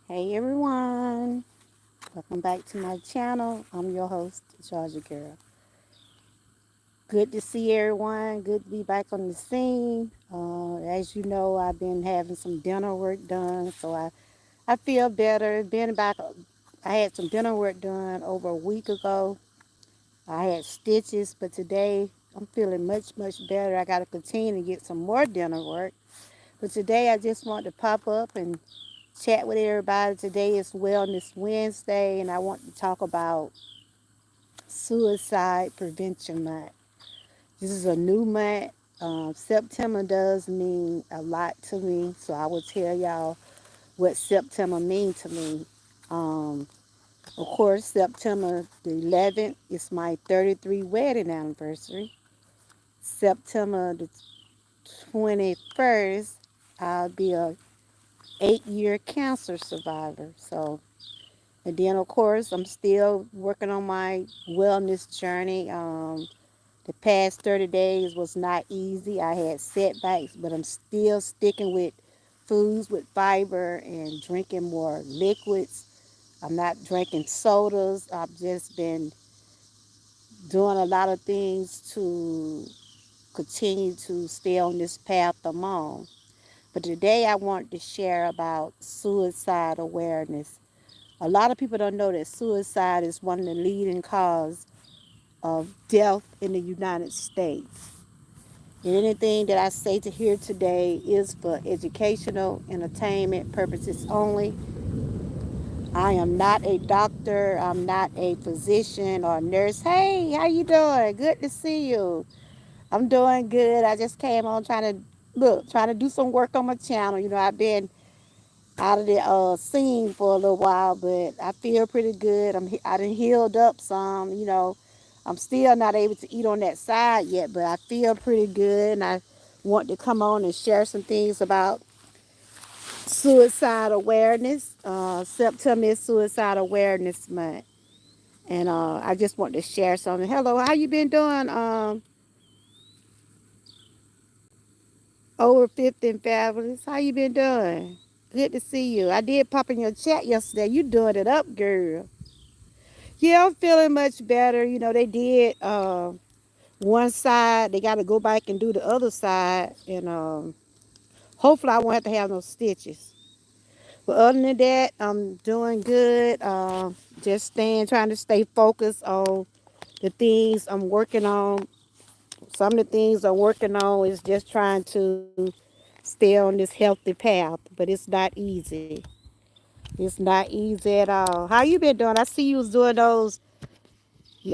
Hey everyone, welcome back to my channel. I'm your host, Georgia Girl. Good to see everyone. Good to be back on the scene. As you know, I've been having some dental work done, so I feel better. Been back. I had some dental work done over a week ago. I had stitches, but today I'm feeling much better. I got to continue to get some more dental work. But today I just want to pop up and chat with everybody. Today is Wellness Wednesday, and I want to talk about Suicide Prevention Month. This is a new month. September does mean a lot to me, so I will tell y'all what September means to me. Um, of course, September the 11th is my 33 wedding anniversary. September the 21st, I'll be a 8-year cancer survivor. So and then, of course, I'm still working on my wellness journey. The past 30 days was not easy. I had setbacks, but I'm still sticking with foods with fiber and drinking more liquids. I'm not drinking sodas. I've just been doing a lot of things to continue to stay on this path I'm on. But today I want to share about suicide awareness. A lot of people don't know that suicide is one of the leading causes of death in the United States. And anything that I say to here today is for educational, entertainment purposes only. I am not a doctor. I'm not a physician or nurse. Hey, how you doing? Good to see you. I'm doing good. I just came on trying to do some work on my channel. I've been out of the scene for a little while, but I feel pretty good. I done healed up some. I'm still not able to eat on that side yet, but I feel pretty good, and I want to come on and share some things about suicide awareness. September is Suicide Awareness Month, and I just want to share something. Hello, how you been doing? Over 50 and fabulous. How you been doing? Good to see you. I did pop in your chat yesterday. You doing it up, girl. Yeah, I'm feeling much better. They did one side. They got to go back and do the other side. And hopefully I won't have to have no stitches. But other than that, I'm doing good. Just trying to stay focused on the things I'm working on. Some of the things I'm working on is just trying to stay on this healthy path. But it's not easy. It's not easy at all. How you been doing? I see you was doing those.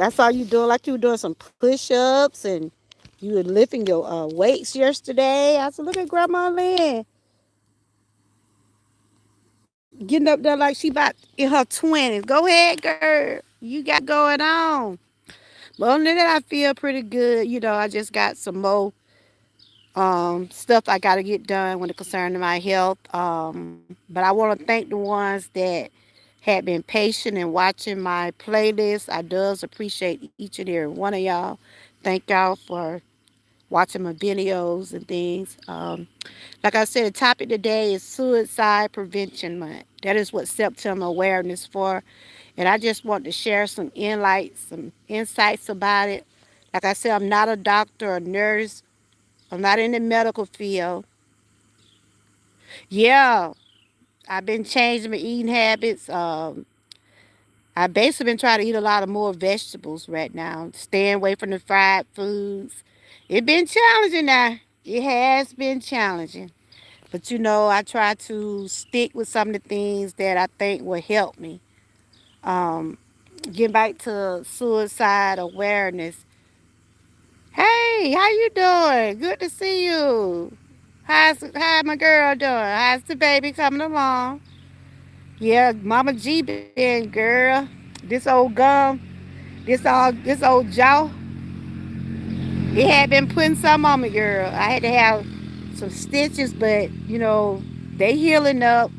I saw you doing like you were doing some push-ups and you were lifting your weights yesterday. I said, look at Grandma Lynn getting up there like she about in her 20s. Go ahead, girl. You got going on. But other than that, I feel pretty good. I just got some more stuff I got to get done when it concerns my health. But I want to thank the ones that had been patient and watching my playlist. I does appreciate each and every one of y'all. Thank y'all for watching my videos and things. Like I said, the topic today is Suicide Prevention Month. That is what September awareness for. And I just want to share some insights about it. Like I said, I'm not a doctor or nurse. I'm not in the medical field. Yeah, I've been changing my eating habits. I basically been trying to eat a lot of more vegetables right now, staying away from the fried foods. It's been challenging now. It has been challenging. But I try to stick with some of the things that I think will help me. Um, Getting back to suicide awareness. Hey, how you doing? Good to see you. How my girl doing? How's the baby coming along? Yeah, Mama G been girl. This old gum, this old jaw. It had been putting some on me, girl. I had to have some stitches, but they healing up.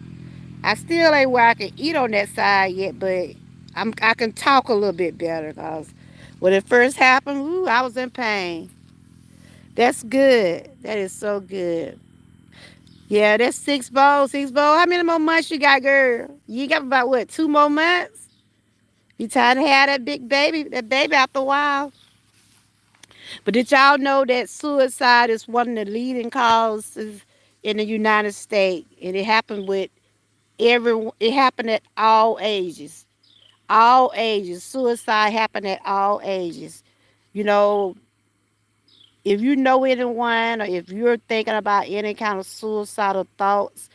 I still ain't where I can eat on that side yet, but I can talk a little bit better because when it first happened, I was in pain. That's good. That is so good. Yeah, that's 6 bowls. 6 bowls. How many more months you got, girl? You got about what? 2 more months? You trying to have that baby after a while. But did y'all know that suicide is one of the leading causes in the United States? And it happened with it happened at all ages. All ages. Suicide happened at all ages. You know, if you know anyone or if you're thinking about any kind of suicidal thoughts,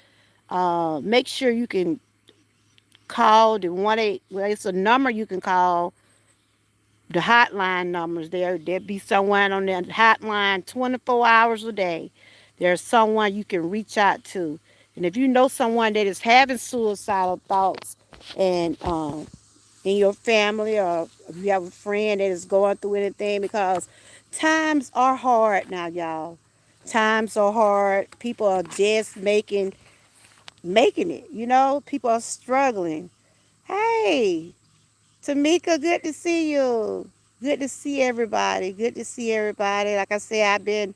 make sure you can call the 1-8. Well, it's a number you can call. The hotline numbers there'll be someone on that hotline 24 hours a day. There's someone you can reach out to. And if you know someone that is having suicidal thoughts and in your family, or if you have a friend that is going through anything, because times are hard now, y'all. Times are hard. People are just making it, people are struggling. Hey, Tamika, good to see you. Good to see everybody. Good to see everybody. Like I said, I've been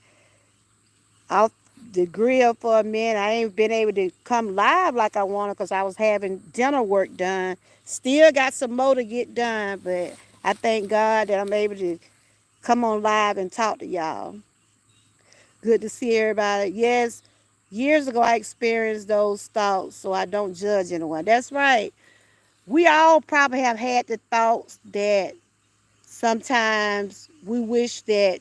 off the grill for a minute. I ain't been able to come live like I wanted because I was having dinner work done. Still got some more to get done, but I thank God that I'm able to come on live and talk to y'all. Good to see everybody. Yes, years ago I experienced those thoughts, so I don't judge anyone. That's right. We all probably have had the thoughts that sometimes we wish that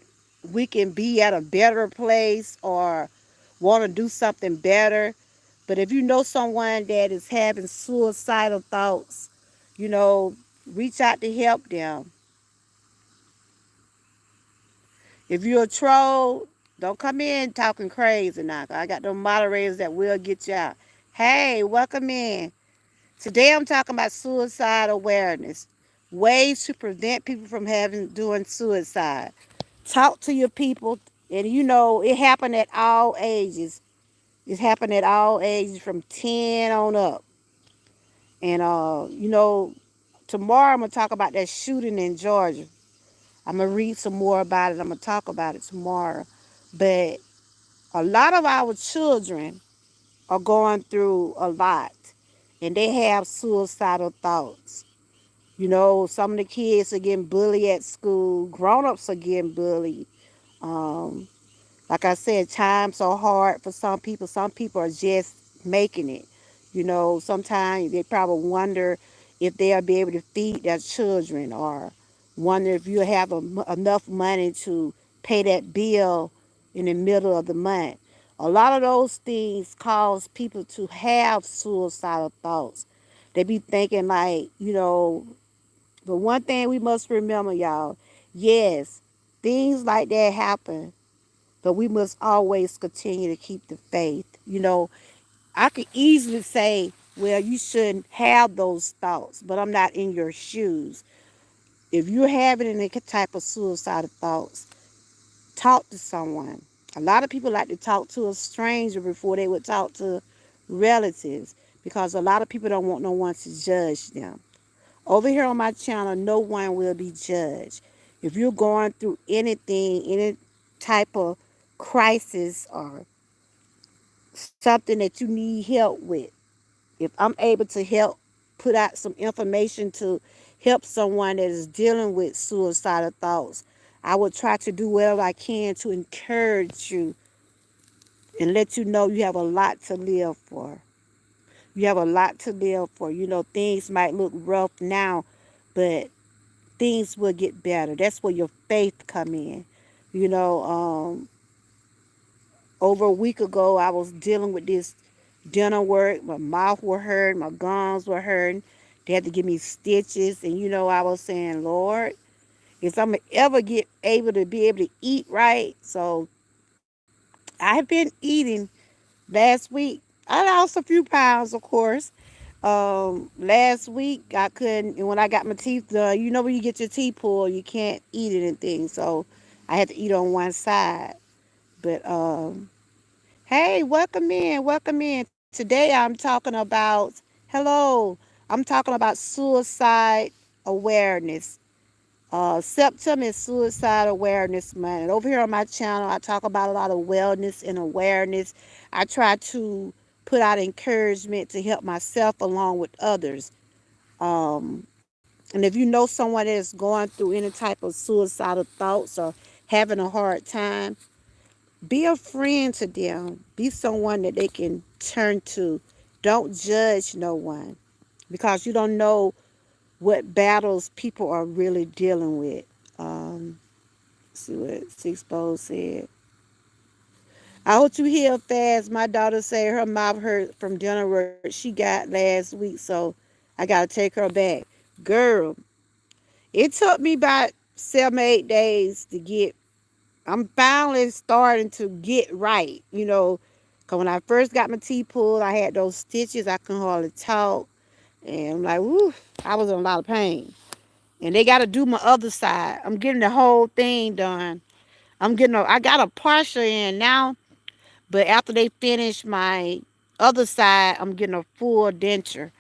we can be at a better place or want to do something better. But if you know someone that is having suicidal thoughts, you know, reach out to help them. If you're a troll, don't come in talking crazy now. I got them moderators that will get you out. Hey, welcome in. Today I'm talking about suicide awareness. Ways to prevent people from having doing suicide. Talk to your people, and it happened at all ages. It happened at all ages from 10 on up. And tomorrow I'm gonna talk about that shooting in Georgia. I'm gonna read some more about it. I'm gonna talk about it tomorrow. But a lot of our children are going through a lot, and they have suicidal thoughts. Some of the kids are getting bullied at school. Grown-ups are getting bullied. Um, Like I said, times are hard for some people. Some people are just making it. Sometimes they probably wonder if they'll be able to feed their children, or wonder if you have enough money to pay that bill in the middle of the month. A lot of those things cause people to have suicidal thoughts. They be thinking like, but one thing we must remember, y'all, yes, things like that happen, but we must always continue to keep the faith. I could easily say, well, you shouldn't have those thoughts, but I'm not in your shoes. If you're having any type of suicidal thoughts, talk to someone. A lot of people like to talk to a stranger before they would talk to relatives, because a lot of people don't want no one to judge them. Over here on my channel, no one will be judged. If you're going through anything, any type of crisis or something that you need help with, if I'm able to help put out some information to help someone that is dealing with suicidal thoughts, I will try to do whatever I can to encourage you and let you know you have a lot to live for. You have a lot to live for. Things might look rough now, but things will get better. That's where your faith come in. You know, over a week ago, I was dealing with this dental work. My mouth were hurting, my gums were hurting. They had to give me stitches, and I was saying, Lord, if I'm ever get able to eat right. So I've been eating last week. I lost a few pounds, of course. Last week I couldn't, and when I got my teeth done, when you get your teeth pulled, you can't eat anything. So I had to eat on one side. But hey, welcome in, welcome in. Today I'm talking about, hello, I'm talking about suicide awareness. September is Suicide Awareness Month. And over here on my channel, I talk about a lot of wellness and awareness. I try to put out encouragement to help myself along with others. Um, and if you know someone that is going through any type of suicidal thoughts or having a hard time, be a friend to them. Be someone that they can turn to. Don't judge no one because you don't know what battles people are really dealing with. Um, see what Six Bowl said. I hope you heal fast. My daughter said her mouth hurt from dinner work she got last week, so I gotta take her back. Girl, it took me about 7 or 8 days to get. I'm finally starting to get right, you know. Cause when I first got my teeth pulled, I had those stitches. I couldn't hardly talk, and I'm like, woo, I was in a lot of pain. And they got to do my other side. I'm getting the whole thing done. I got a partial in now, but after they finish my other side, I'm getting a full denture.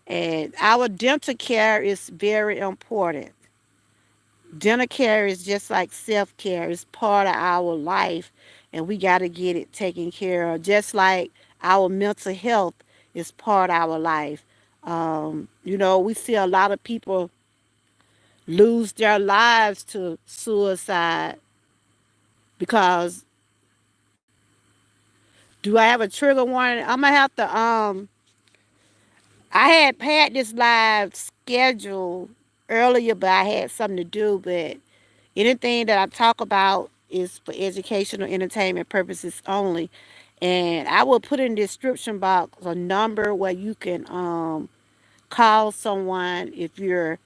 And our dental care is very important. Dental care is just like self care, it's part of our life, and we got to get it taken care of. Just like our mental health is part of our life. You know, we see a lot of people lose their lives to suicide because do I have a trigger warning? I'm gonna have to I had this live schedule earlier, but I had something to do. But anything that I talk about is for educational entertainment purposes only. And I will put in the description box a number where you can call someone if you're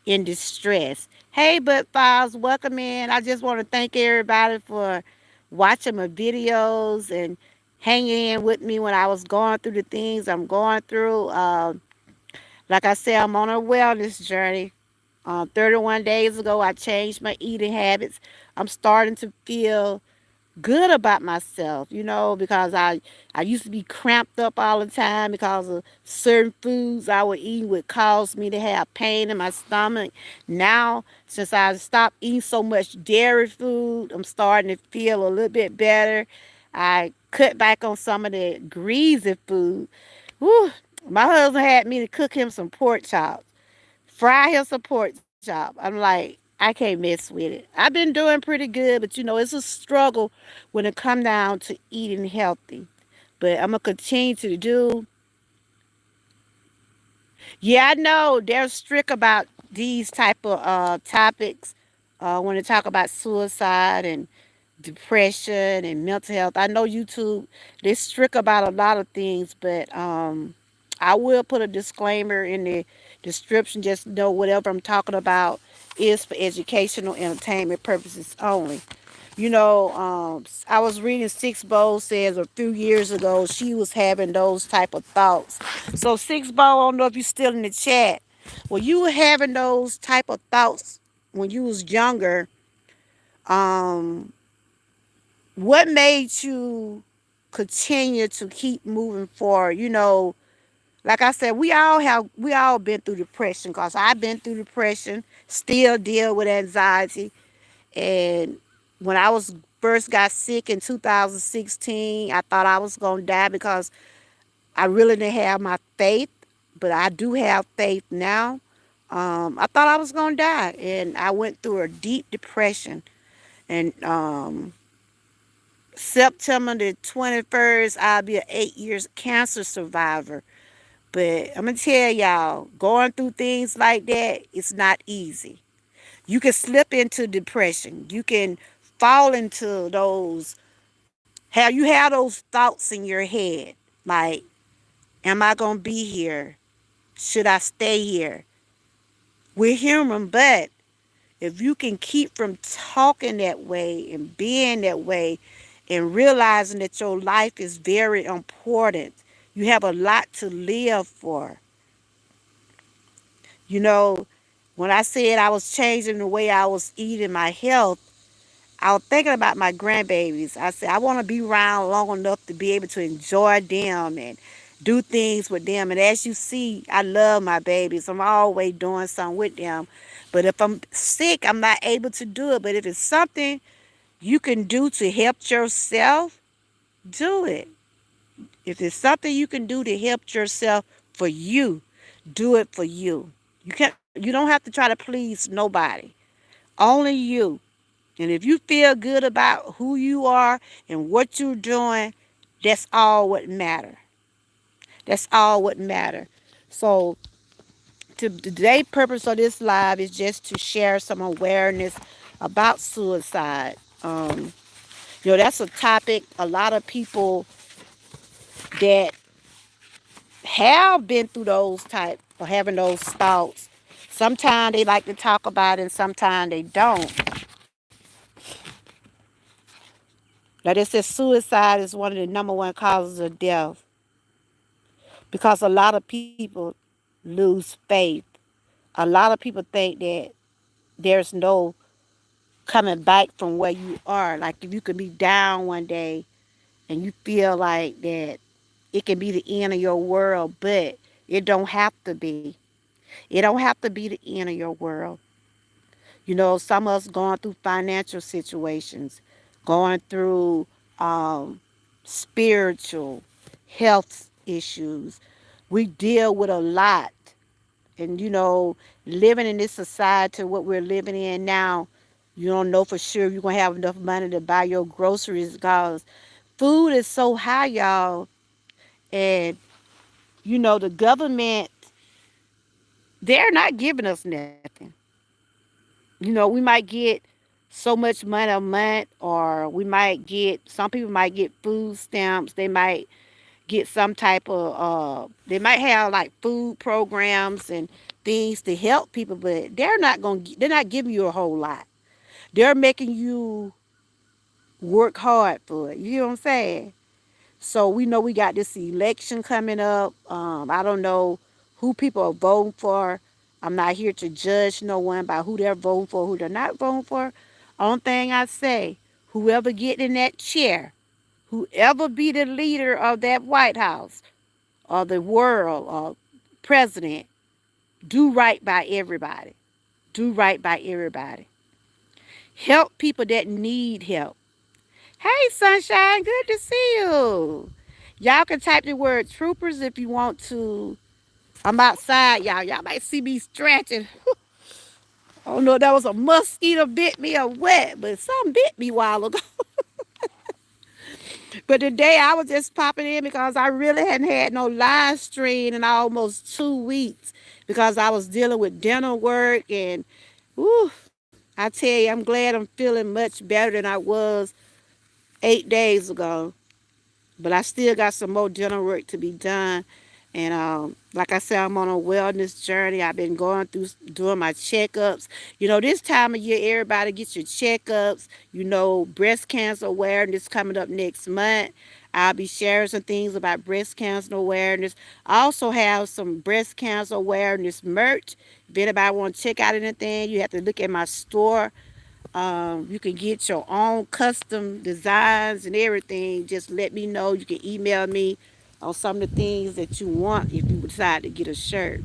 in distress. Hey, Butt Files, welcome in. I just want to thank everybody for watching my videos and hanging in with me when I was going through the things I'm going through. Like I said, I'm on a wellness journey. 31 days ago, I changed my eating habits. I'm starting to feel good about myself, you know, because I used to be cramped up all the time because of certain foods I would eat would cause me to have pain in my stomach. Now, since I stopped eating so much dairy food, I'm starting to feel a little bit better. I cut back on some of the greasy food. Whew, my husband had me to cook him some pork chops, fry him some pork chop. I'm like, I can't mess with it. I've been doing pretty good, but you know, it's a struggle when it come down to eating healthy. But I'm gonna continue to do. Yeah, I know they're strict about these type of topics when they talk about suicide and depression and mental health. I know YouTube they're strict about a lot of things, but I will put a disclaimer in the description. Just know whatever I'm talking about is for educational entertainment purposes only. You know, I was reading Six Bowl says a few years ago she was having those type of thoughts. So Six Bowl, I don't know if you're still in the chat. When you were having those type of thoughts when you was younger, um, what made you continue to keep moving forward? You know, like I said, we all been through depression because I've been through depression, still deal with anxiety. And when I was first got sick in 2016, I thought I was gonna die because I really didn't have my faith, but I do have faith now. I thought I was gonna die, and I went through a deep depression. And September the 21st, I'll be an 8 years cancer survivor. But I'm gonna tell y'all, going through things like that, it's not easy. You can slip into depression. You can fall into those have those thoughts in your head like, am I gonna be here? Should I stay here? We're human, but if you can keep from talking that way and being that way and realizing that your life is very important, you have a lot to live for. You know, when I said I was changing the way I was eating my health, I was thinking about my grandbabies. I said I want to be around long enough to be able to enjoy them and do things with them. And as you see, I love my babies. I'm always doing something with them. But if I'm sick, I'm not able to do it. But if it's something you can do to help yourself, do it. If it's something you can do to help yourself for you, do it for you. You don't have to try to please nobody. Only you. And if you feel good about who you are and what you're doing, that's all what matter. That's all what matter. So today's purpose of this live is just to share some awareness about suicide. That's a topic a lot of people that have been through those type or having those thoughts. Sometimes they like to talk about it and sometimes they don't. Like they said, suicide is one of the number one causes of death because a lot of people lose faith. A lot of people think that there's no coming back from where you are. Like if you could be down one day and you feel like that it can be the end of your world, but it don't have to be. It don't have to be the end of your world. Some of us going through financial situations, going through um, spiritual health issues. We deal with a lot. And, living in this society, what we're living in now, you don't know for sure if you're going to have enough money to buy your groceries because food is so high, y'all. And, the government, they're not giving us nothing. We might get so much money a month, or some people might get food stamps. They might get some type of, they might have like food programs and things to help people, but they're not giving you a whole lot. They're making you work hard for it. You know what I'm saying? So we know we got this election coming up. I don't know who people are voting for. I'm not here to judge no one by who they're voting for, who they're not voting for. Only thing I say, whoever get in that chair, whoever be the leader of that White House or the world or president, do right by everybody. Do right by everybody. Help people that need help. Hey, Sunshine, good to see you. Y'all can type the word troopers if you want to. I'm outside, y'all. Y'all might see me stretching. I don't know if that was a mosquito bit me or what, but something bit me a while ago. But today I was just popping in because I really hadn't had no live stream in almost 2 weeks because I was dealing with dental work and, whew, I tell you, I'm glad I'm feeling much better than I was 8 days ago. But I still got some more dental work to be done. And like I said, I'm on a wellness journey. I've been going through doing my checkups. This time of year, everybody gets your checkups. Breast cancer awareness coming up next month. I'll be sharing some things about breast cancer awareness. I also have some breast cancer awareness merch. If anybody want to check out anything, you have to look at my store. You can get your own custom designs and everything. Just let me know. You can email me on some of the things that you want if you decide to get a shirt.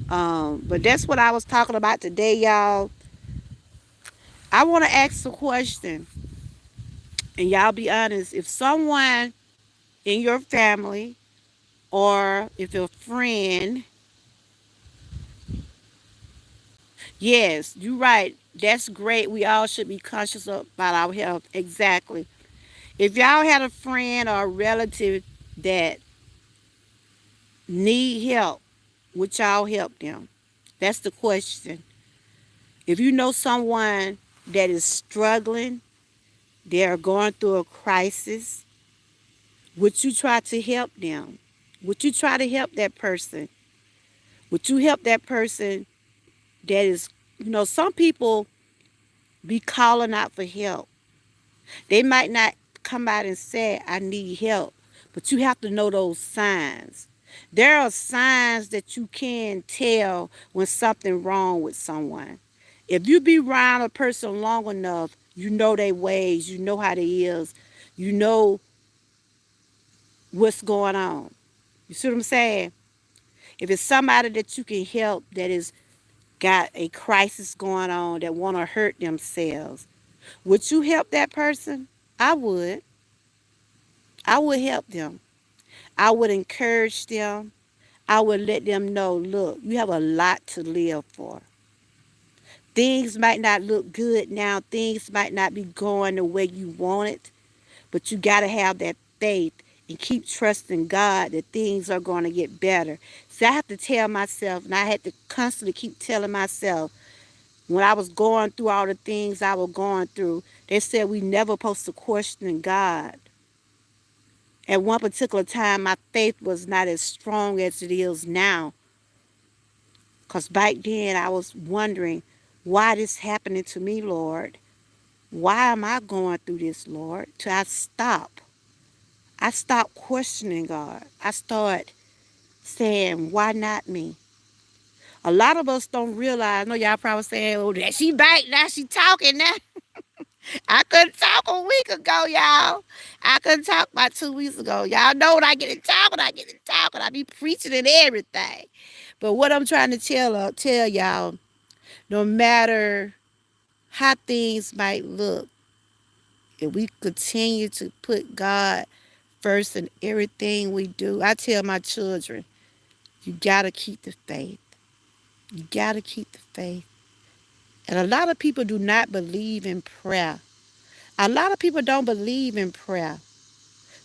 But that's what I was talking about today, y'all. I want to ask a question, and y'all be honest. If someone in your family or if a friend, yes, you're right. That's great. We all should be conscious about our health. Exactly. If y'all had a friend or a relative that need help, would y'all help them? That's the question. If you know someone that is struggling, they're going through a crisis, would you try to help them? Would you try to help that person? Would you help that person that is, some people be calling out for help. They might not come out and say, I need help, but you have to know those signs. There are signs that you can tell when something wrong with someone. If you be around a person long enough, you know their ways, you know how they is, you know what's going on. You see what I'm saying? If it's somebody that you can help that is got a crisis going on that want to hurt themselves, would you help that person? I would. I would help them. I would encourage them. I would let them know, look, you have a lot to live for. Things might not look good now. Things might not be going the way you want it, but you got to have that faith and keep trusting God that things are going to get better. So I have to tell myself, and I had to constantly keep telling myself, when I was going through all the things I was going through, they said we never supposed to question God. At one particular time, my faith was not as strong as it is now. Because back then, I was wondering, why this happening to me, Lord? Why am I going through this, Lord? Till I stop. I stopped questioning God. I start saying, why not me? A lot of us don't realize, I know y'all probably saying, oh, that she back, now she talking now. I couldn't talk a week ago, y'all. I couldn't talk about 2 weeks ago. Y'all know when I get in talking, I get in talking. I be preaching and everything. But what I'm trying to tell y'all, no matter how things might look, if we continue to put God first in everything we do, I tell my children, you got to keep the faith. You got to keep the faith. And a lot of people do not believe in prayer. A lot of people don't believe in prayer.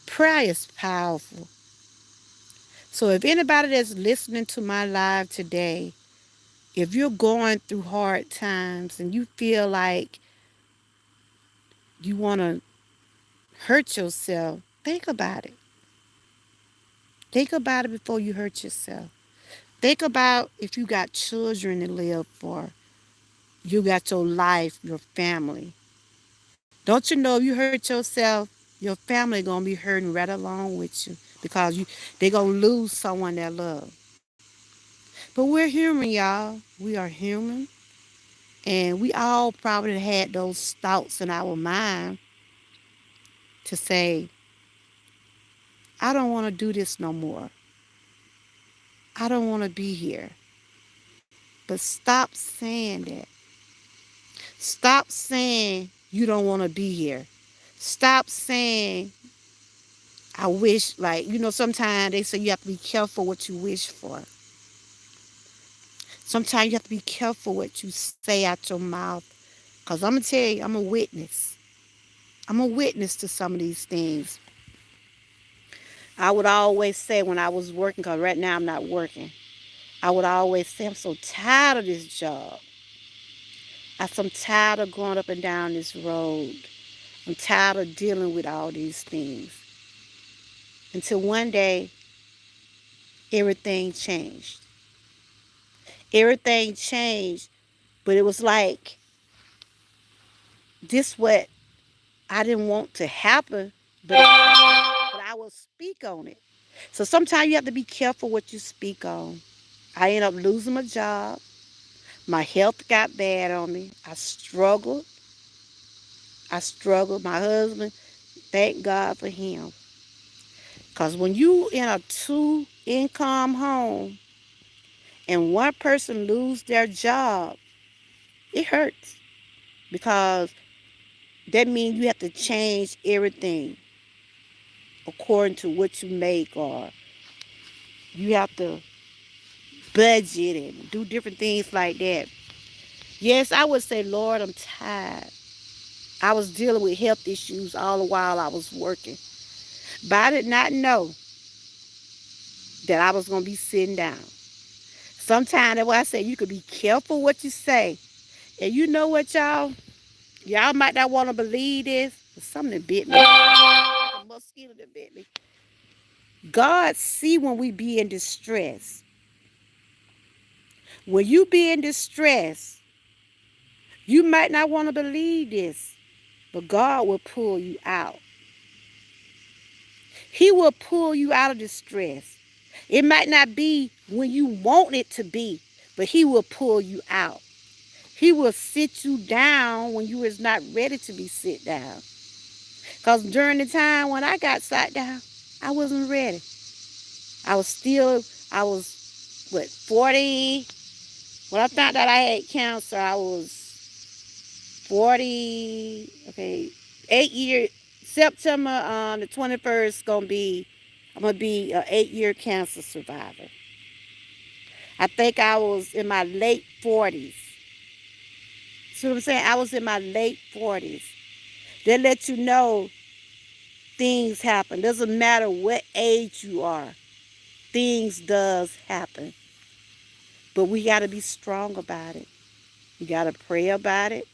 Prayer is powerful. So if anybody that's listening to my live today, if you're going through hard times and you feel like you want to hurt yourself, think about it. Think about it before you hurt yourself. Think about if you got children to live for. You got your life, your family. Don't you know if you hurt yourself, your family gonna be hurting right along with you because they gonna lose someone they love. But we're human, y'all. We are human, and we all probably had those thoughts in our mind to say, I don't want to do this no more. I don't want to be here. But stop saying that. Stop saying you don't want to be here. Stop saying I wish, like, sometimes they say you have to be careful what you wish for. Sometimes you have to be careful what you say out your mouth. Because I'm going to tell you, I'm a witness. I'm a witness to some of these things. I would always say when I was working, because right now I'm not working, I would always say, I'm so tired of this job. I'm tired of going up and down this road. I'm tired of dealing with all these things. Until one day, everything changed. Everything changed, but it was like this what I didn't want to happen, but I will speak on it. So sometimes you have to be careful what you speak on. I ended up losing my job. My health got bad on me. I struggled. I struggled. My husband, thank God for him. Because when you in a two-income home and one person lose their job, it hurts. Because that means you have to change everything according to what you make, or you have to budget and do different things like that. Yes, I would say, Lord, I'm tired. I was dealing with health issues all the while I was working. But I did not know that I was going to be sitting down. Sometimes that's why I say you could be careful what you say. And you know what, y'all? Y'all might not want to believe this, but something bit me. A mosquito that bit me. God see when we be in distress. When you be in distress, you might not want to believe this, but God will pull you out. He will pull you out of distress. It might not be when you want it to be, but he will pull you out. He will sit you down when you is not ready to be sit down. Because during the time when I got sat down, I wasn't ready. I was, what, 40? When I found out I had cancer, I was 40, okay, 8 year, September the 21st, I'm going to be an 8 year cancer survivor. I think I was in my late 40s. See what I'm saying? I was in my late 40s. They let you know things happen. Doesn't matter what age you are. Things does happen. But we got to be strong about it. You got to pray about it.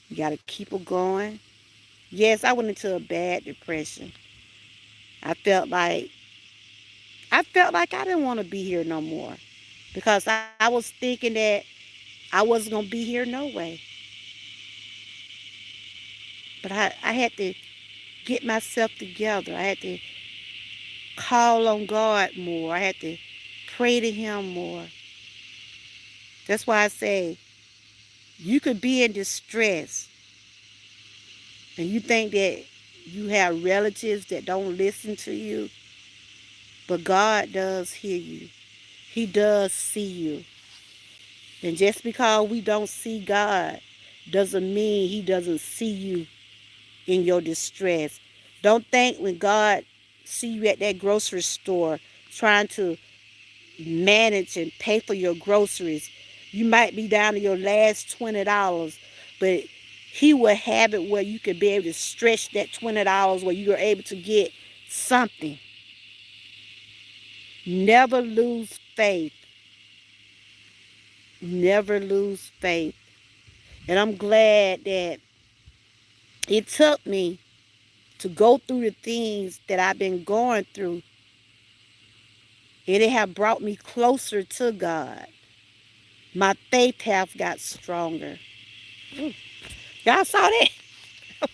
You got to keep it going. Yes, I went into a bad depression. I felt like I didn't want to be here no more because I was thinking that I wasn't going to be here no way. But I had to get myself together. I had to call on God more. I had to pray to him more. That's why I say you could be in distress and you think that you have relatives that don't listen to you, but God does hear you. He does see you. And just because we don't see God doesn't mean he doesn't see you in your distress. Don't think when God see you at that grocery store trying to manage and pay for your groceries, you might be down to your last $20, but he will have it where you can be able to stretch that $20 where you are able to get something. Never lose faith. Never lose faith. And I'm glad that it took me to go through the things that I've been going through. And it have brought me closer to God. My faith have got stronger. Ooh. Y'all saw that? I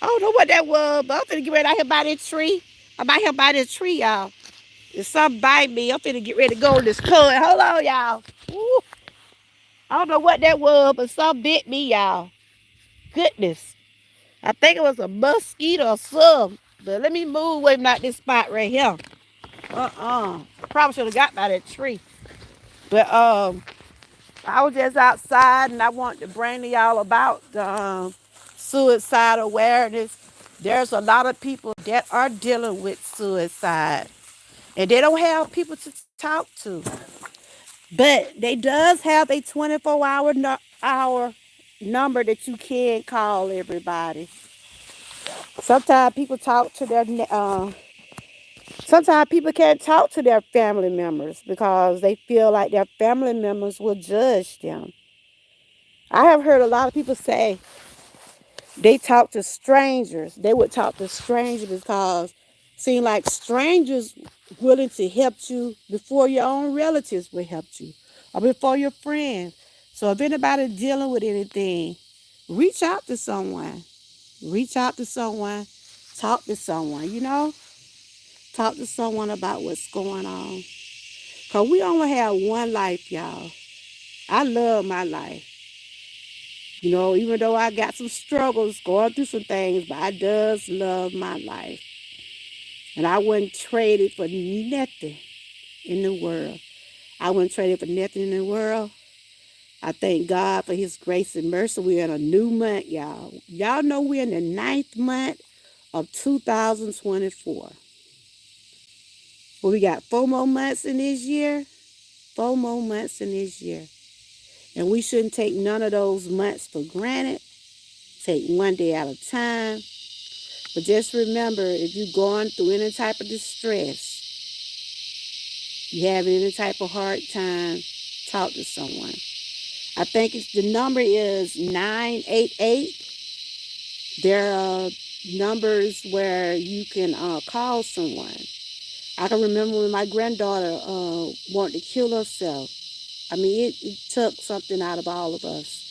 don't know what that was, but I'm finna get ready out here by that tree. I'm out here by this tree, y'all. If something bite me, I'm finna get ready to go in this cut. Hold on, y'all. Ooh. I don't know what that was, but something bit me, y'all. Goodness. I think it was a mosquito or something. But let me move away from this spot right here. Probably should have got by that tree. But I was just outside and I wanted to bring to y'all about the suicide awareness. There's a lot of people that are dealing with suicide and they don't have people to talk to. But they does have a 24-hour number that you can call everybody. Sometimes people talk to their sometimes people can't talk to their family members because they feel like their family members will judge them. I have heard a lot of people say they talk to strangers. They would talk to strangers because it seem like strangers willing to help you before your own relatives will help you or before your friends. So if anybody dealing with anything, reach out to someone. Reach out to someone. Talk to someone, Talk to someone about what's going on. Because we only have one life, y'all. I love my life. Even though I got some struggles, going through some things, but I does love my life. And I wouldn't trade it for nothing in the world. I wouldn't trade it for nothing in the world. I thank God for his grace and mercy. We're in a new month, y'all. Y'all know we're in the ninth month of 2024. Well, we got 4 more months in this year. 4 more months in this year. And we shouldn't take none of those months for granted. Take one day at a time. But just remember, if you're going through any type of distress, you have any type of hard time, talk to someone. I think the number is 988. There are numbers where you can call someone. I can remember when my granddaughter wanted to kill herself. I mean, it took something out of all of us.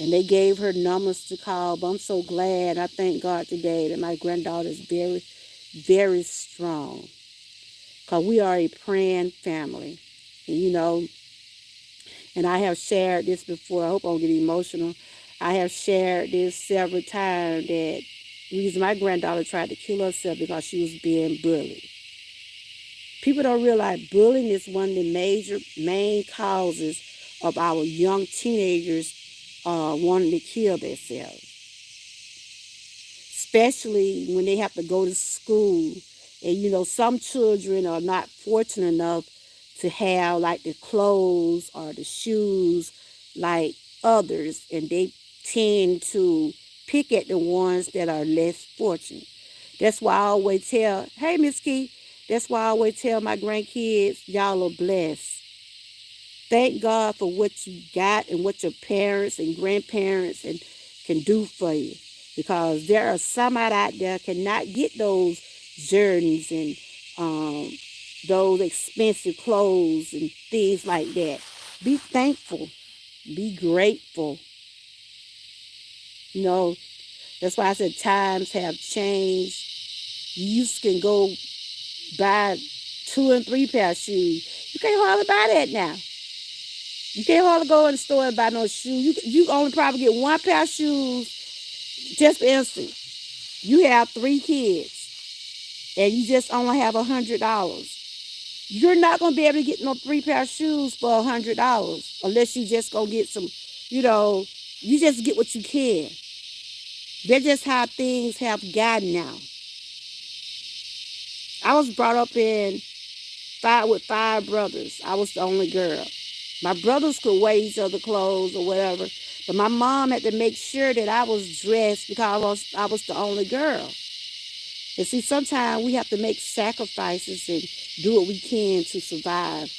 And they gave her numbers to call. But I'm so glad. I thank God today that my granddaughter is very, very strong. Because we are a praying family. And, and I have shared this before. I hope I don't get emotional. I have shared this several times that the reason my granddaughter tried to kill herself because she was being bullied. People don't realize bullying is one of the main causes of our young teenagers wanting to kill themselves, especially when they have to go to school. And some children are not fortunate enough to have like the clothes or the shoes like others, and they tend to pick at the ones that are less fortunate. That's why I always tell, hey, Miss Key, that's why I always tell my grandkids, y'all are blessed. Thank God for what you got and what your parents and grandparents and can do for you. Because there are somebody out there cannot get those journeys and those expensive clothes and things like that. Be thankful. Be grateful. You know, that's why I said times have changed. You can go buy 2 and 3 pair of shoes. You can't hardly buy that now. You can't hardly go in the store and buy no shoes. You only probably get 1 pair of shoes. Just for instance, you have 3 kids and you just only have $100. You're not gonna be able to get no 3 pair of shoes for $100 unless you just gonna get some, you know, you just get what you can. That's just how things have gotten now. I was brought up in with 5 brothers. I was the only girl. My brothers could wear each other clothes or whatever, but my mom had to make sure that I was dressed because I was the only girl. And see, sometimes we have to make sacrifices and do what we can to survive.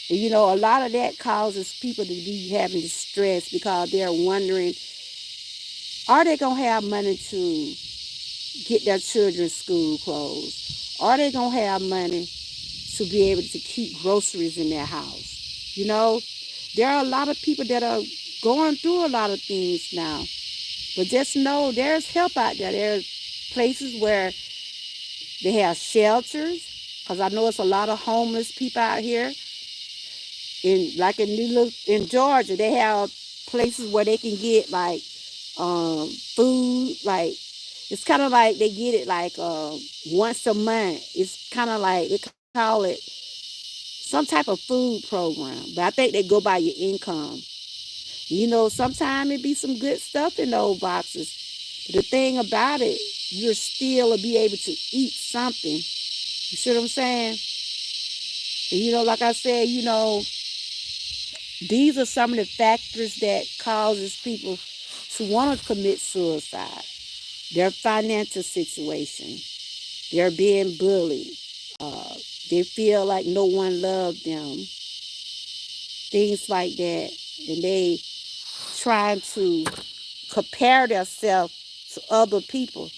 And a lot of that causes people to be having distress because they're wondering, are they going to have money to get their children's school clothes? Are they going to have money to be able to keep groceries in their house? There are a lot of people that are going through a lot of things now. But just know there's help out there. There's places where they have shelters, because I know it's a lot of homeless people out here. In Georgia, they have places where they can get like food. Like it's kind of like they get it like once a month. It's kind of like they call it some type of food program, but I think they go by your income. Sometimes it be some good stuff in those boxes. But the thing about it, you're still to be able to eat something. You see what I'm saying? And, like I said, these are some of the factors that causes people to want to commit suicide. Their financial situation. They're being bullied. Uh, they feel like no one loved them. Things like that. And they trying to compare themselves to other people.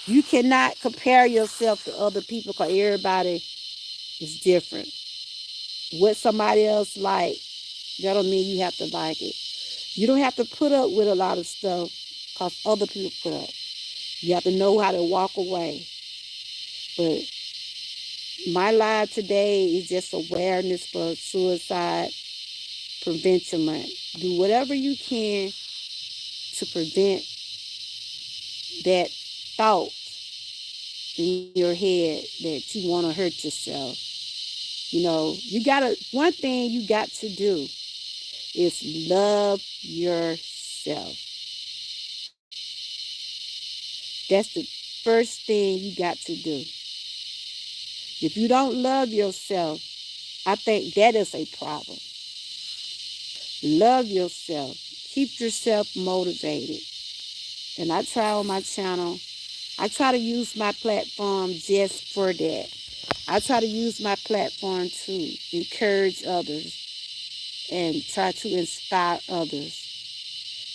You cannot compare yourself to other people because everybody is different. What somebody else like, that don't mean you have to like it. You don't have to put up with a lot of stuff because other people put up. You have to know how to walk away. But my live today is just awareness for Suicide Prevention Month. Do whatever you can to prevent that thought in your head that you want to hurt yourself. One thing you got to do is love yourself. That's the first thing you got to do. If you don't love yourself, I think that is a problem. Love yourself. Keep yourself motivated. And I try on my channel, I try to use my platform just for that. I try to use my platform to encourage others and try to inspire others.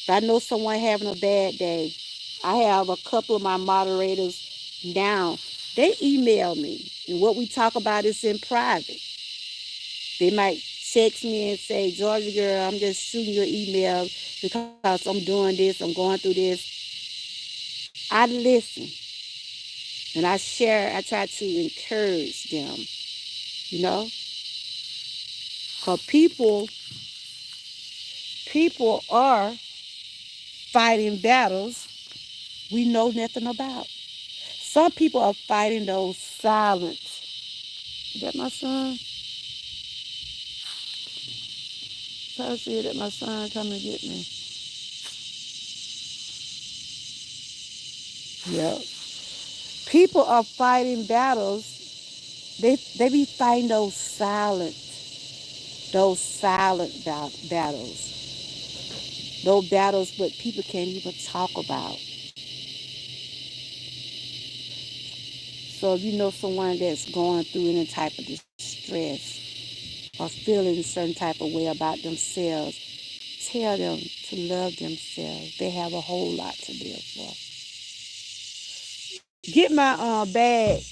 If I know someone having a bad day, I have a couple of my moderators now. They email me, and what we talk about is in private. They might text me and say, Georgia girl, I'm just shooting your email because I'm doing this, I'm going through this. I listen. And I share, I try to encourage them, Because people are fighting battles we know nothing about. Some people are fighting those silent Is that my son? So I see that my son come and get me. Yep. People are fighting battles. They be fighting those silent battles. Those battles but people can't even talk about. So if you know someone that's going through any type of distress or feeling a certain type of way about themselves, tell them to love themselves. They have a whole lot to live for. Get my bag.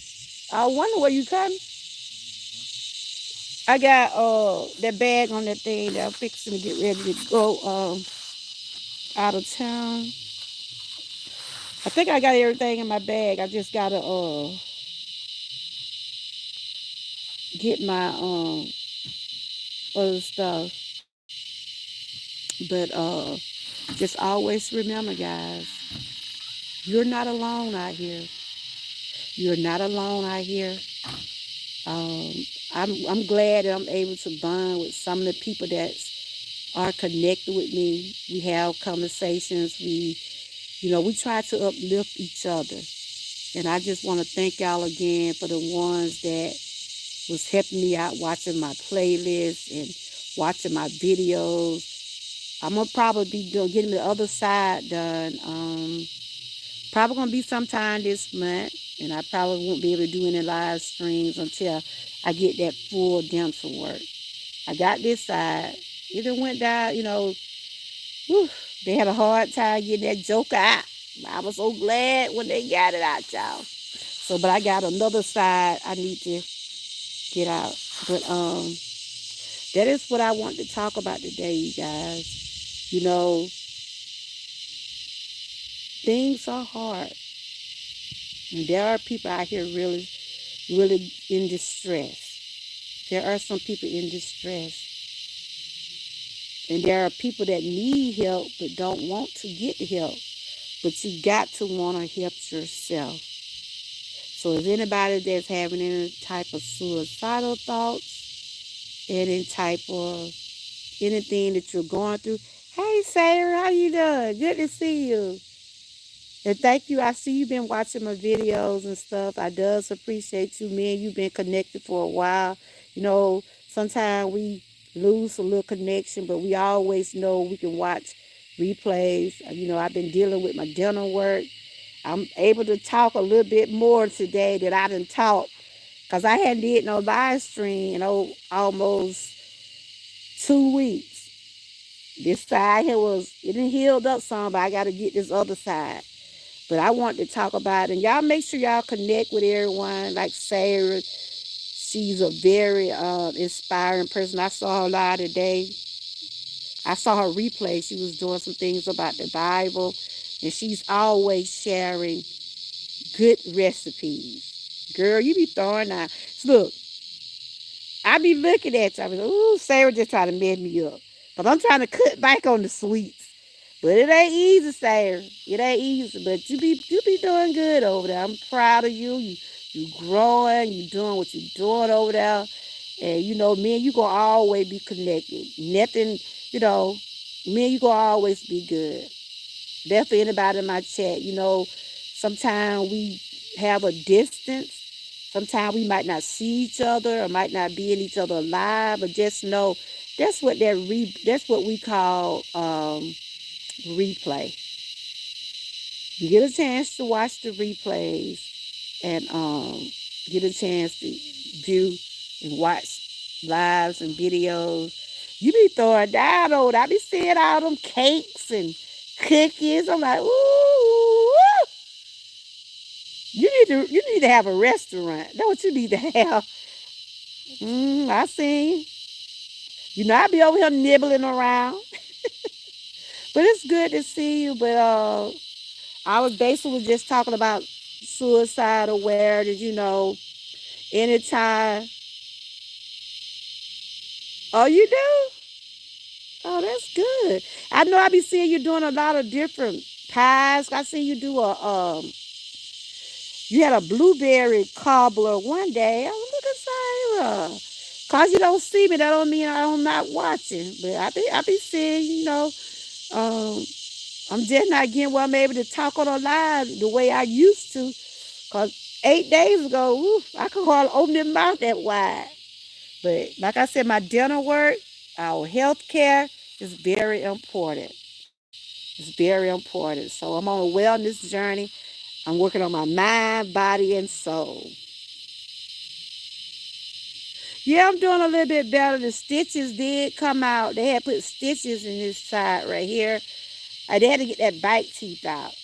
I wonder where you come. I got that bag on that thing that I'm fixing to get ready to go out of town. I think I got everything in my bag. I just gotta get my other stuff. But just always remember, guys, you're not alone out here. You're not alone out here. Um, I'm glad that I'm able to bond with some of the people that are connected with me. We have conversations. We try to uplift each other. And I just want to thank y'all again for the ones that was helping me out watching my playlist and watching my videos. I'm gonna probably be getting the other side done. Probably gonna be sometime this month, and I probably won't be able to do any live streams until I get that full dental work. I got this side. It done went down, whew, they had a hard time getting that joker out. I was so glad when they got it out, y'all. So, but I got another side I need to get out. But that is what I want to talk about today, you guys. Things are hard. And there are people out here really, really in distress. There are some people in distress. And there are people that need help but don't want to get help. But you got to want to help yourself. So if anybody that's having any type of suicidal thoughts, any type of anything that you're going through, hey Sarah, how you doing? Good to see you. And thank you. I see you've been watching my videos and stuff. I does appreciate you. Me and you've been connected for a while. Sometimes we lose a little connection, but we always know we can watch replays. I've been dealing with my dental work. I'm able to talk a little bit more today than I done talk because I hadn't did no live stream in almost 2 weeks. This side here it done healed up some, but I got to get this other side. But I want to talk about it. And y'all make sure y'all connect with everyone. Like Sarah, she's a very inspiring person. I saw her live today. I saw her replay. She was doing some things about the Bible. And she's always sharing good recipes. Girl, you be throwing out. Look, I be looking at you. I be like, ooh, Sarah just trying to mess me up. But I'm trying to cut back on the sweets. But it ain't easy, Sarah. It ain't easy. But you be doing good over there. I'm proud of you. You growing. You doing what you doing over there. And me and you gonna always be connected. Nothing, me and you gonna always be good. That's for anybody in my chat. Sometimes we have a distance. Sometimes we might not see each other or might not be in each other alive, but just know that's what we call replay. You get a chance to watch the replays and get a chance to view and watch lives and videos. You be throwing down over. I be seeing all them cakes and cookies. I'm like, ooh, you need to have a restaurant. That's what you need to have. I see. I be over here nibbling around. But it's good to see you. But I was basically just talking about suicide awareness, anytime. Oh, you do? Oh, that's good. I know I be seeing you doing a lot of different pies. I see you do you had a blueberry cobbler one day. I was looking Yeah. Cause you don't see me, that don't mean I'm not watching. But I be seeing, um, I'm just not getting where I'm able to talk on a live the way I used to. Cause 8 days ago, I could hardly open my mouth that wide. But like I said, my dental work, our health care is very important. It's very important. So I'm on a wellness journey. I'm working on my mind, body, and soul. Yeah, I'm doing a little bit better. The stitches did come out. They had put stitches in this side right here. They had to get that bite teeth out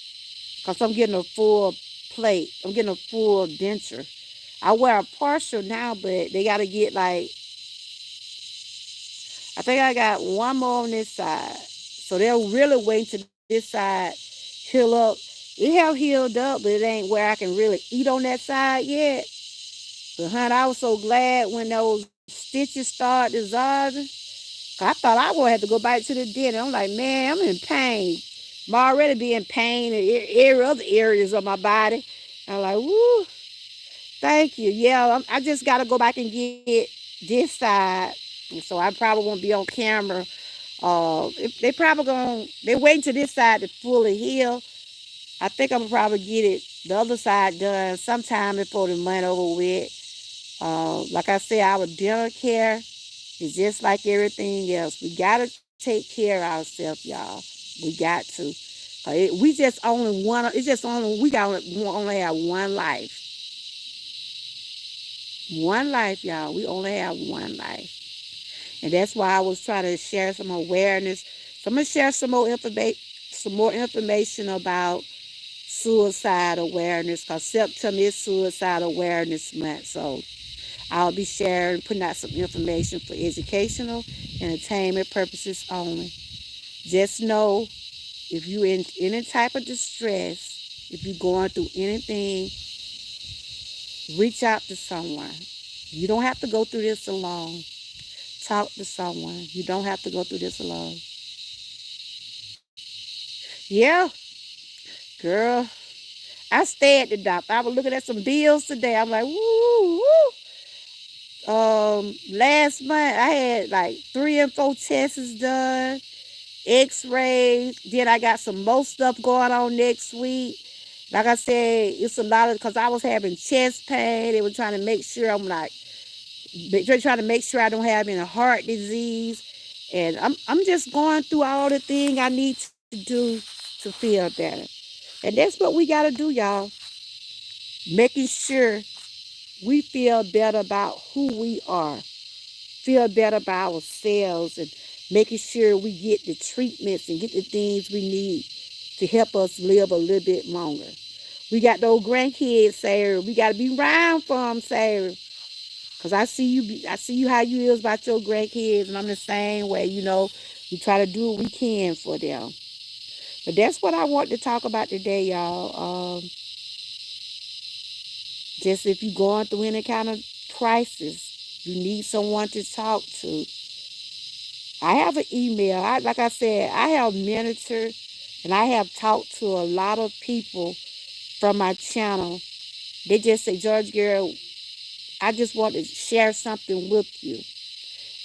because I'm getting a full plate. I'm getting a full denture. I wear a partial now, but they got to get like, I think I got one more on this side. So they're really waiting to this side heal up. It have healed up, but it ain't where I can really eat on that side yet. But honey, I was so glad when those stitches started dissolving. I thought I would have to go back to the dentist. I'm like, man, I'm in pain. I'm already being pain in every other areas of my body. I'm like, woo, thank you. Yeah, I just got to go back and get this side. So I probably won't be on camera. They probably they waiting to this side to fully heal. I think I'm gonna probably get it the other side done sometime before the month over with. Like I said, our dental care is just like everything else. We gotta take care of ourselves, y'all. We got to. We just only one. It's just only we got only have one life. One life, y'all. We only have one life. And that's why I was trying to share some awareness. So I'm gonna share some more information about suicide awareness, because September is Suicide Awareness Month. So I'll be sharing, putting out some information for educational, entertainment purposes only. Just know if you're in any type of distress, if you're going through anything, reach out to someone. You don't have to go through this alone. Talk to someone. You don't have to go through this alone. Yeah, girl. I stay at the doctor. I was looking at some bills today. I'm like, woo, woo. Last month I had like 3 and 4 tests done, X-rays. Then I got some more stuff going on next week. Like I said, it's a lot of because I was having chest pain. They were trying to make sure they're trying to make sure I don't have any heart disease, and I'm just going through all the things I need to do to feel better. And that's what we gotta do, y'all. Making sure we feel better about who we are, feel better about ourselves, and making sure we get the treatments and get the things we need to help us live a little bit longer. We got those grandkids, Sarah. We got to be around for them, Sarah. Cause I see you. I see you how you is about your grandkids, and I'm the same way. We try to do what we can for them. But that's what I want to talk about today, y'all. Just if you're going through any kind of crisis, you need someone to talk to. I have an email. Like I said, I have mentored and I have talked to a lot of people from my channel. They just say, George Girl, I just want to share something with you.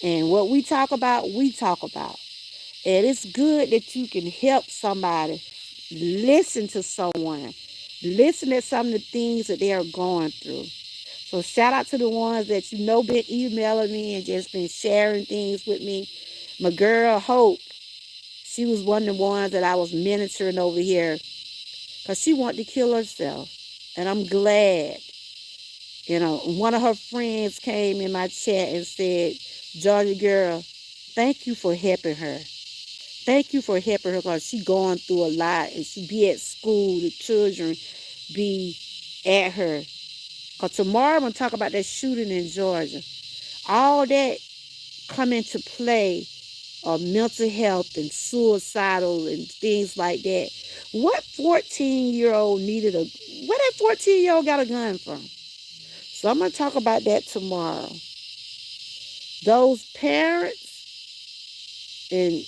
And what we talk about, we talk about. And it's good that you can help somebody. Listen to someone. Listen to some of the things that they are going through. So shout out to the ones that been emailing me and just been sharing things with me. My girl Hope, she was one of the ones that I was mentoring over here because she wanted to kill herself. And I'm glad. One of her friends came in my chat and said, Georgia girl, thank you for helping her. Thank you for helping her because she going through a lot and she be at school, the children be at her. Because tomorrow I'm going to talk about that shooting in Georgia. All that come into play of mental health and suicidal and things like that. What 14-year-old where that 14-year-old got a gun from? So I'm going to talk about that tomorrow. Those parents and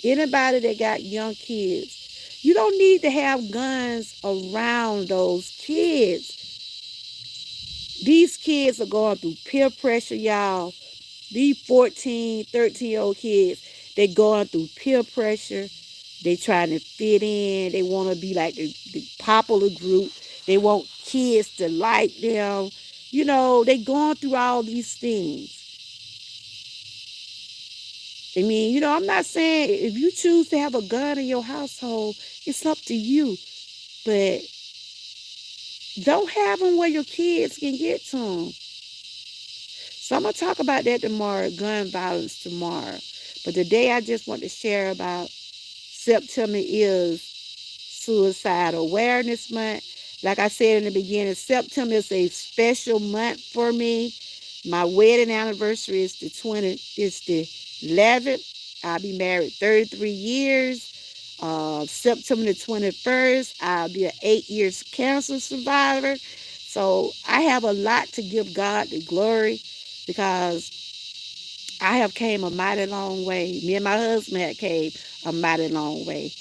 anybody that got young kids, you don't need to have guns around those kids. These kids are going through peer pressure, y'all. These 14, 13-year-old kids, they going through peer pressure. They trying to fit in. They want to be like the popular group. They want kids to like them. They going through all these things. I mean, I'm not saying if you choose to have a gun in your household, it's up to you. But don't have them where your kids can get to them. So I'm going to talk about that tomorrow, gun violence tomorrow. But today I just want to share about September is Suicide Awareness Month. Like I said in the beginning, September is a special month for me. My wedding anniversary is the 11th. I'll be married 33 years. September the 21st, I'll be an 8 years cancer survivor. So I have a lot to give God the glory because I have came a mighty long way. Me and my husband had came a mighty long way.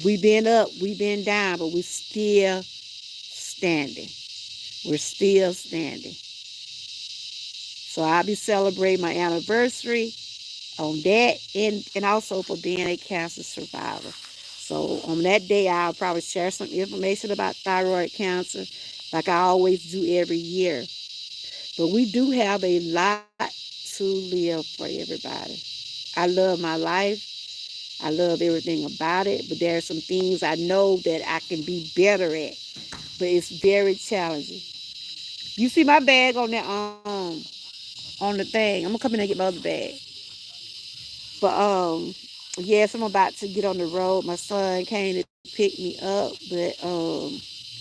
We been up, we been down, but we still standing. We're still standing. So I'll be celebrating my anniversary on that and also for being a cancer survivor. So on that day, I'll probably share some information about thyroid cancer like I always do every year. But we do have a lot to live for everybody. I love my life. I love everything about it, but there are some things I know that I can be better at. But it's very challenging. You see my bag on the thing. I'm gonna come in and get my other bag. But yes, I'm about to get on the road. My son came to pick me up, but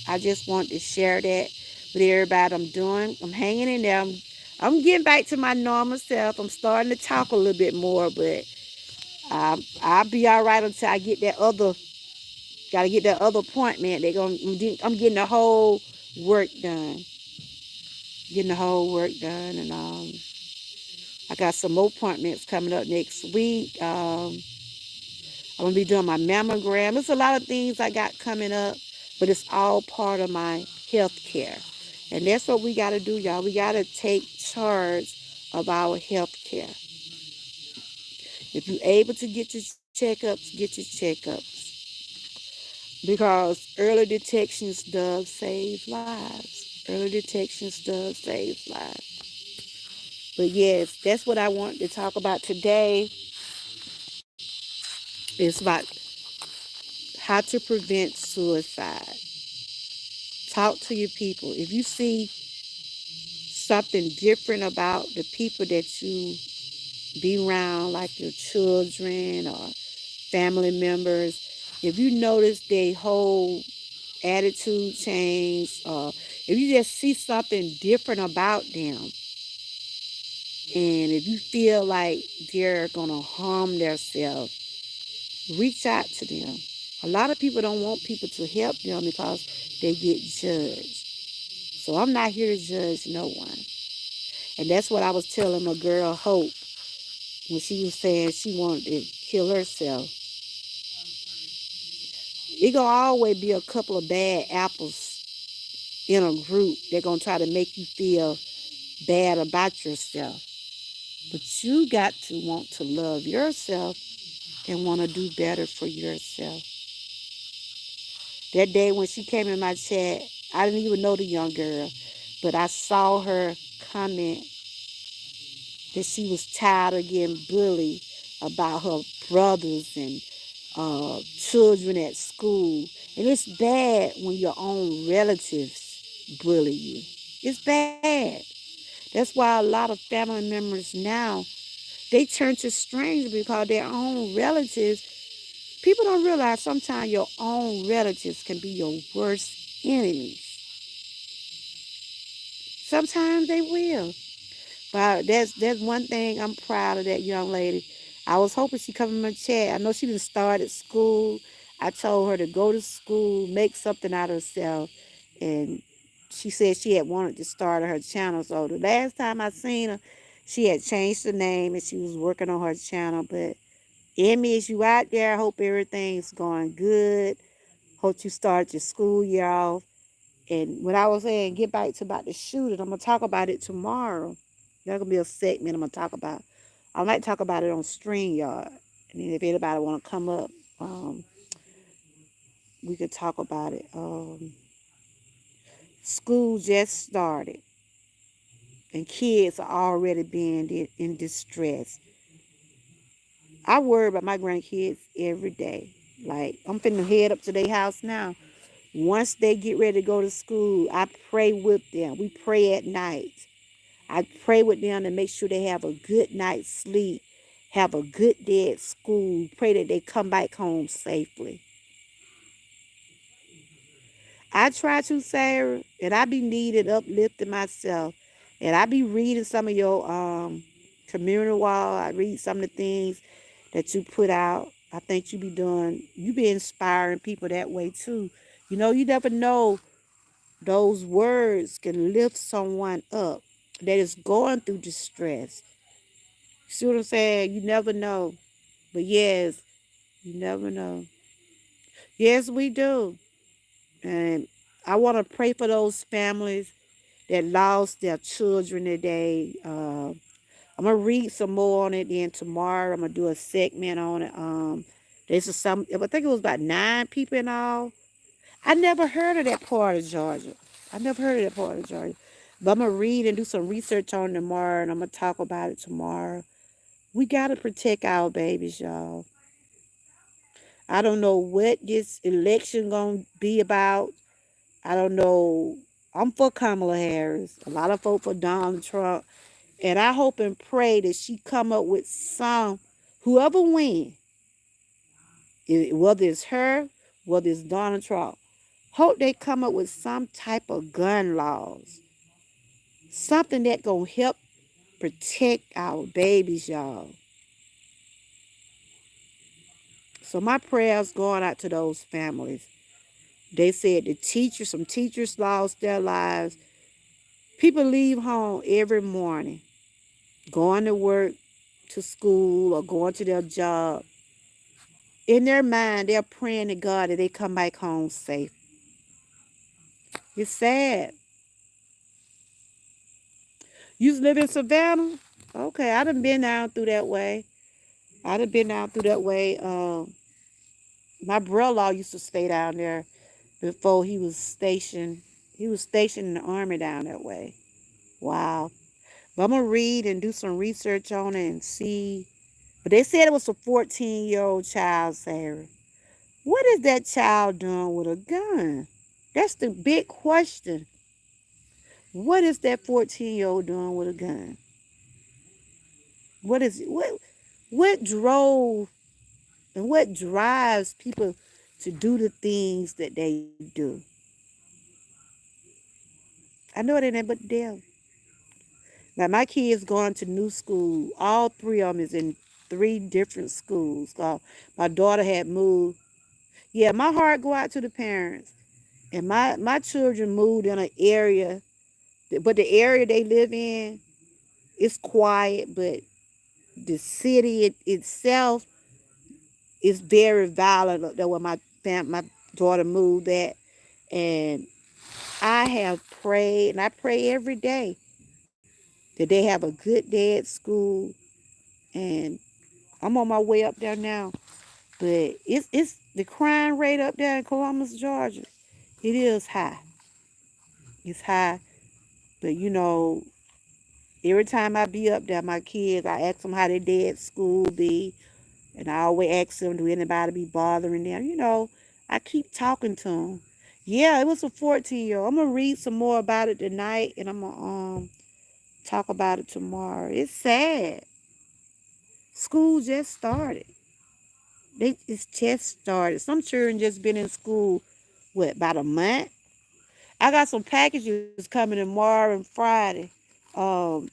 I just want to share that with everybody. I'm doing. I'm hanging in there. I'm getting back to my normal self. I'm starting to talk a little bit more, but I'll be all right until I get that other. Got to get that other appointment. They gonna. I'm getting the whole work done. Getting the whole work done, and I got some more appointments coming up next week. I'm gonna be doing my mammogram. There's a lot of things I got coming up, but it's all part of my health care. And that's what we gotta do, y'all. We gotta take charge of our health care. If you're able to get your checkups, get your checkups. Because early detections does save lives. Early detections does save lives. But yes, that's what I want to talk about today. It's about how to prevent suicide. Talk to your people. If you see something different about the people that you be around, like your children or family members, if you notice their whole attitude change, or if you just see something different about them, and if you feel like they're going to harm themselves, reach out to them. A lot of people don't want people to help them because they get judged. So I'm not here to judge no one. And that's what I was telling my girl Hope when she was saying she wanted to kill herself. It gonna always be a couple of bad apples in a group. They're gonna try to make you feel bad about yourself. But you got to want to love yourself and want to do better for yourself. That day when she came in my chat, I didn't even know the young girl, but I saw her comment that she was tired of getting bullied about her brothers and children at school. And it's bad when your own relatives bully you. It's bad. That's why a lot of family members now, they turn to strangers because their own relatives, people don't realize sometimes your own relatives can be your worst enemies. Sometimes they will. But that's one thing I'm proud of that young lady. I was hoping she come in my chat. I know she didn't start at school. I told her to go to school, make something out of herself, and she said she had wanted to start her channel. So the last time I seen her, she had changed the name and she was working on her channel. But Emmy, is you out there? I hope everything's going good. Hope you start your school year off And when I was saying get back to about the shooting, I'm gonna talk about it tomorrow. That's gonna be a segment I'm gonna talk about. I might talk about it on StreamYard. And then if anybody wanna come up, um, we could talk about it. School just started and kids are already being in distress. I worry about my grandkids every day. Like I'm finna head up to their house now. Once they get ready to go to school, I pray with them. We pray at night. I pray with them to make sure they have a good night's sleep, have a good day at school. Pray that they come back home safely. I try to, Sarah, and I be needed uplifting myself. And I be reading some of your community wall. I read some of the things that you put out. I think you be inspiring people that way too. You know, you never know, those words can lift someone up that is going through distress. See what I'm saying? You never know. But yes, you never know. Yes, we do. And I want to pray for those families that lost their children today. I'm gonna read some more on it. Then tomorrow I'm gonna do a segment on it. There's some. I think it was about 9 people in all. I never heard of that part of Georgia. I never heard of that part of Georgia. But I'm gonna read and do some research on it tomorrow, and I'm gonna talk about it tomorrow. We gotta protect our babies, y'all. I don't know what this election gonna be about. I don't know. I'm for Kamala Harris. A lot of folk for Donald Trump. And I hope and pray that she come up with some, whoever win, whether it's her, whether it's Donald Trump, hope they come up with some type of gun laws. Something that gonna help protect our babies, y'all. So my prayers going out to those families. They said some teachers lost their lives. People leave home every morning, going to work, to school, or going to their job. In their mind, they're praying to God that they come back home safe. It's sad. You live in Savannah? Okay, I done been down through that way. I done been down through that way. My brother-in-law used to stay down there before he was stationed. He was stationed in the army down that way. Wow. But I'm gonna read and do some research on it and see. But they said it was a 14-year-old child, Sarah. What is that child doing with a gun? That's the big question. What is that 14-year-old doing with a gun? What is it? What drove and what drives people to do the things that they do? I know it ain't nothing but the devil. Now my kids going to new school. All three of them is in 3 different schools. My daughter had moved. Yeah, my heart go out to the parents. And my children moved in an area, but the area they live in is quiet, but the city itself is very violent. That where my daughter moved at, and I have prayed, and I pray every day that they have a good day at school. And I'm on my way up there now, but it's the crime rate up there in Columbus, Georgia. It is high. It's high, but every time I be up there, my kids, I ask them how their day at school be. And I always ask them, do anybody be bothering them? I keep talking to them. Yeah, it was a 14-year-old. I'm going to read some more about it tonight, and I'm going to talk about it tomorrow. It's sad. School just started. It's just started. Some children just been in school, about a month? I got some packages coming tomorrow and Friday. Um,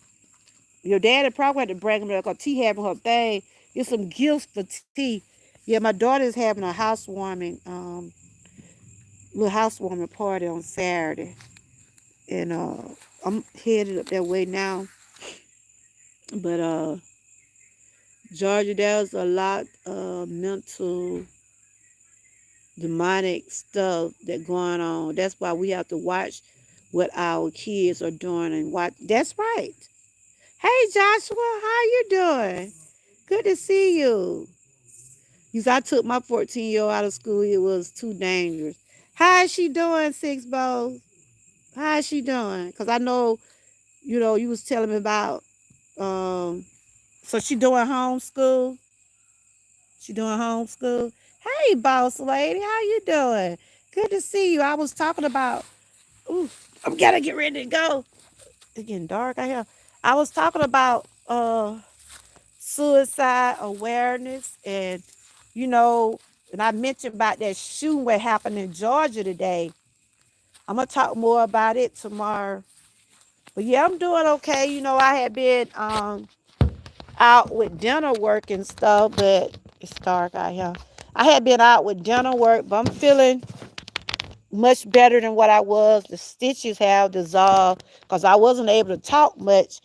Your daddy probably had to bring them there because T having her thing. It's some gifts for T. Yeah, my daughter is having a little housewarming party on Saturday. And I'm headed up that way now. But Georgia, there's a lot of mental demonic stuff that going on. That's why we have to watch what our kids are doing and watch. That's right. Hey Joshua, how you doing? Good to see you. Because I took my 14-year-old out of school. It was too dangerous. How is she doing, Six Bows? How is she doing? Because I know, you was telling me about, um, so she doing homeschool? She doing homeschool? Hey, boss lady, how you doing? Good to see you. I was talking about, ooh, I'm gotta get ready to go. It's getting dark out here. I was talking about suicide awareness you know, and I mentioned about that shooting what happened in Georgia today. I'm gonna talk more about it tomorrow. But yeah, I'm doing okay. I had been out with dinner work and stuff, but it's dark out here. I had been out with dinner work, but I'm feeling much better than what I was. The stitches have dissolved because I wasn't able to talk much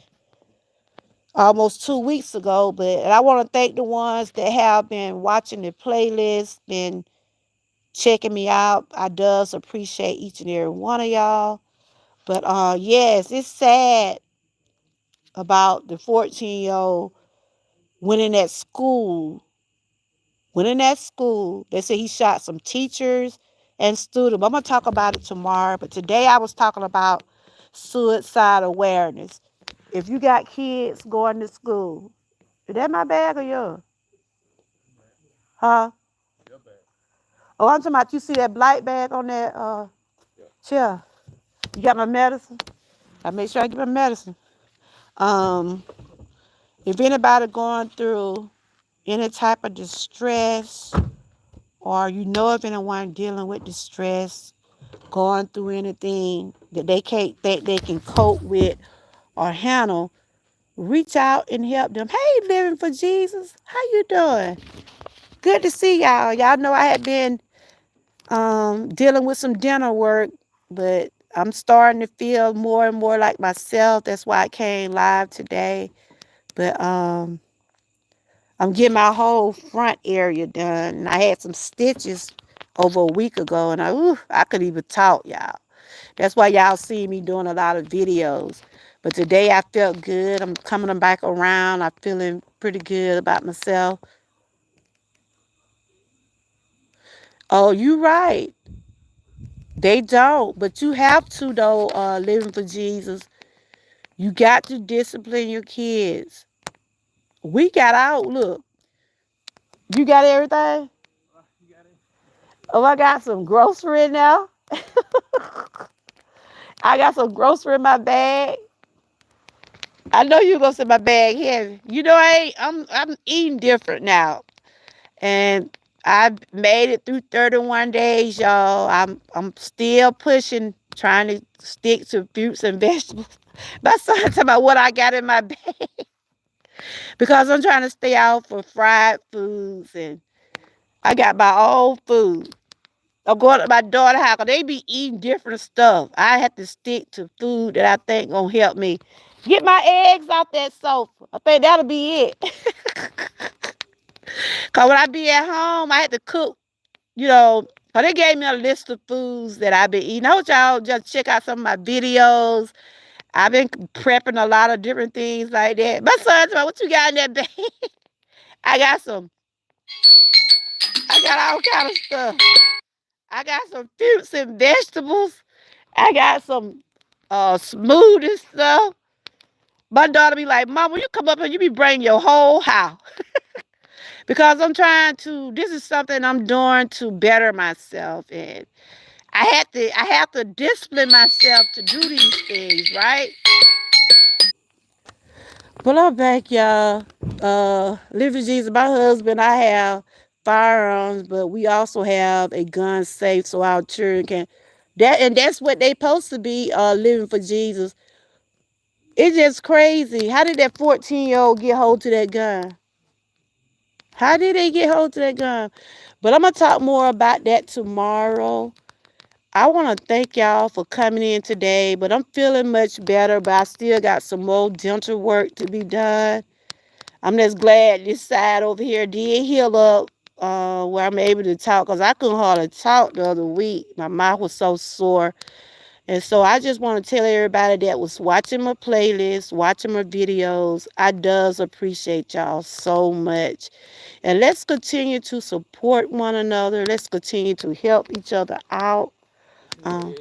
almost 2 weeks ago. But I want to thank the ones that have been watching the playlist, been checking me out. I does appreciate each and every one of y'all. But yes, it's sad about the 14-year-old went in that school. Went in that school. They said he shot some teachers and students. I'm gonna talk about it tomorrow. But today I was talking about suicide awareness. If you got kids going to school, is that my bag or yours? Huh? Oh, I'm talking about you see that black bag on that chair. You got my medicine? I make sure I get my medicine. Um, if anybody going through any type of distress, or you know of anyone dealing with distress, going through anything that they can't think they can cope with or handle, reach out and help them. Hey, Living for Jesus, how you doing? Good to see y'all. Y'all know I had been dealing with some dinner work, but I'm starting to feel more and more like myself. That's why I came live today. But I'm getting my whole front area done. And I had some stitches over a week ago, and I could even talk, y'all. That's why y'all see me doing a lot of videos. But today I felt good. I'm coming back around. I'm feeling pretty good about myself. Oh, you right. They don't. But you have to, though, living for Jesus. You got to discipline your kids. We got out. Look, you got everything? Oh, I got some grocery now. I got some grocery in my bag. I know you gonna say my bag heavy. I'm eating different now. And I made it through 31 days, y'all. I'm still pushing, trying to stick to fruits and vegetables. My son talking about what I got in my bag because I'm trying to stay out for fried foods and I got my own food. I'm going to my daughter's house 'cause they be eating different stuff. I have to stick to food that I think gonna help me. Get my eggs off that sofa. I think that'll be it. Cause when I be at home, I had to cook. Cause they gave me a list of foods that I've been eating. I want y'all just check out some of my videos. I've been prepping a lot of different things like that. My son's like, what you got in that bag? I got some. I got all kind of stuff. I got some fruits and vegetables. I got some smoothie stuff. My daughter be like, Mom, when you come up here, you be bringing your whole house. Because this is something I'm doing to better myself. And I have to discipline myself to do these things, right? Well, I'm back, y'all. Living Jesus, my husband, I have firearms, but we also have a gun safe so our children can. That's what they supposed to be. Living for Jesus. It's just crazy. How did that 14-year-old get hold to that gun? How did they get hold to that gun? But I'm gonna talk more about that tomorrow. I want to thank y'all for coming in today, but I'm feeling much better, but I still got some more dental work to be done. I'm just glad this side over here did heal up. where I'm able to talk because I couldn't hardly talk the other week. My mouth was so sore. And so I just want to tell everybody that was watching my playlist, watching my videos, I does appreciate y'all so much. And let's continue to support one another. Let's continue to help each other out. Um,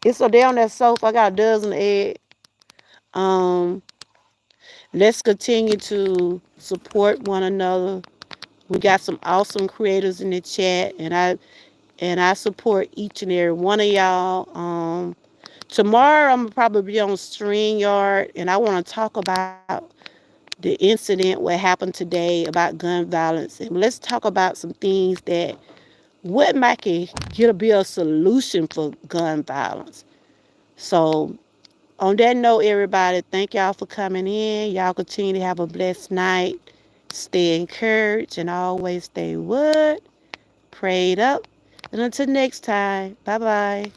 it's so down that sofa. I got a dozen eggs. Um, let's continue to support one another. We got some awesome creators in the chat, and I support each and every one of y'all. Tomorrow I'm gonna probably be on StreamYard, and I want to talk about the incident what happened today about gun violence, and let's talk about some things that what might can be a solution for gun violence. So on that note, everybody, thank y'all for coming in. Y'all continue to have a blessed night. Stay encouraged and always stay what? Prayed up. And until next time, bye bye.